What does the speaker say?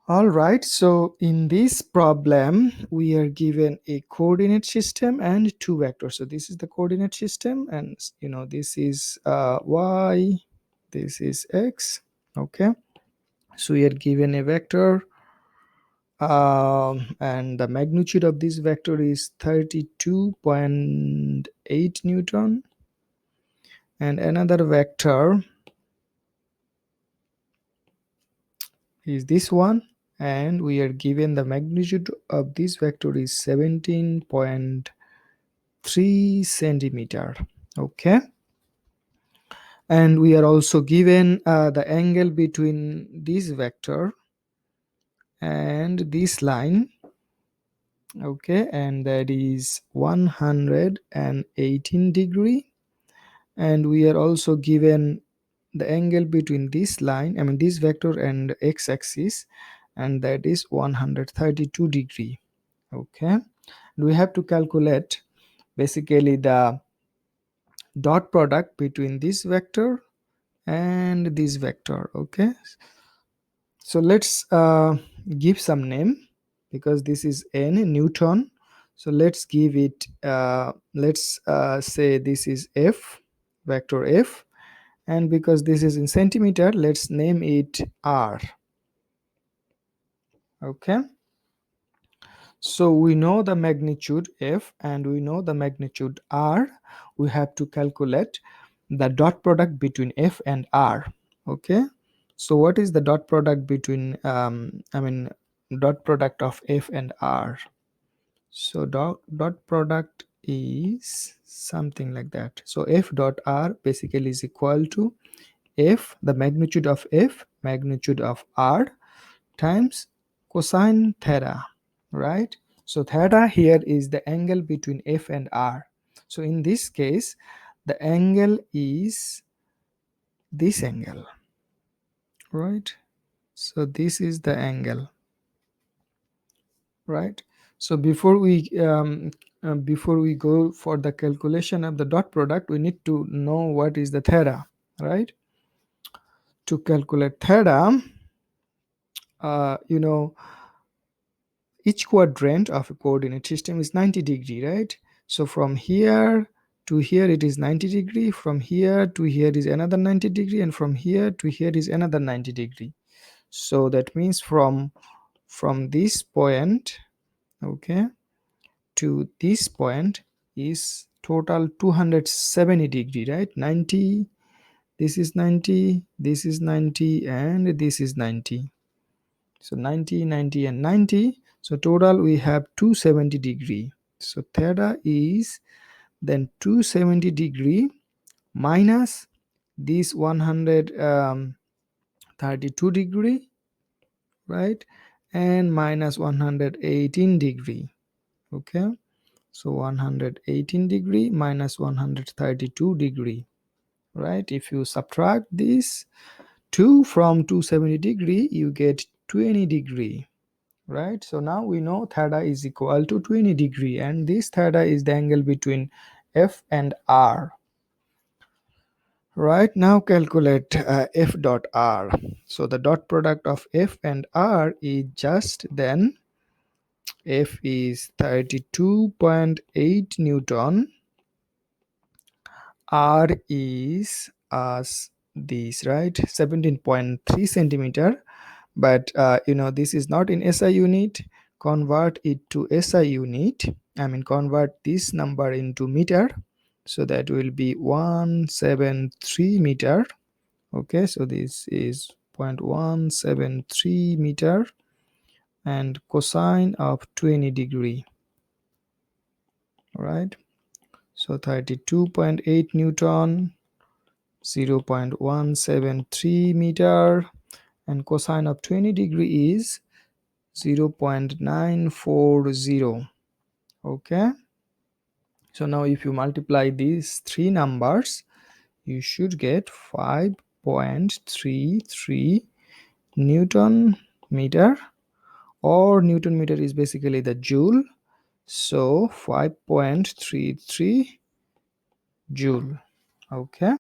All right, so in this problem, we are given a coordinate system and two vectors. So this is the coordinate system, and this is y, this is x. Okay, so we are given a vector, and the magnitude of this vector is 32.8 Newton, and another vector is this one, and we are given the magnitude of this vector is 17.3 centimeter. Okay, and we are also given the angle between this vector and this line. Okay, and that is 118 degree, and we are also given the angle between this line, this vector and x-axis, and that is 132 degree. Okay, we have to calculate basically the dot product between this vector and this vector. Okay, so let's give some name, because this is n Newton. So let's give it let's say this is f, vector f, and because this is in centimeter, let's name it r. Okay, so we know the magnitude f and we know the magnitude r. We have to calculate the dot product between f and r. Okay, so what is the dot product between dot product of f and r? So dot product is something like that. So f dot r basically is equal to f, the magnitude of f, magnitude of r, times cosine theta, right? So theta here is the angle between f and r. So in this case, the angle is this angle, right? So this is the angle, right? So before we go for the calculation of the dot product, we need to know what is the theta, right? To calculate theta, each quadrant of a coordinate system is 90 degree, right? So from here to here it is 90 degree, from here to here is another 90 degree, and from here to here is another 90 degree. So that means from this point, okay, to this point is total 270 degree, right? 90, this is 90, this is 90, and this is 90. So 90, 90, and 90. So total we have 270 degree. So theta is then 270 degree minus this 132 degree, right? And minus 118 degree. Okay, so 118 degree minus 132 degree, right? If you subtract this 2 from 270 degree, you get 20 degree, right? So now we know theta is equal to 20 degree, and this theta is the angle between f and r. Right, now calculate f dot r. So the dot product of f and r is just then f is 32.8 Newton, r is as this, right, 17.3 centimeter. But this is not in SI unit. Convert it to SI unit, convert this number into meter, so that will be 173 meter. Okay, so this is 0.173 meter, and cosine of 20 degree, right? So 32.8 Newton, 0.173 meter, and cosine of 20 degree is 0.940. Okay, so now if you multiply these three numbers, you should get 5.33 Newton meter, or Newton meter is basically the joule. So 5.33 joule. Okay,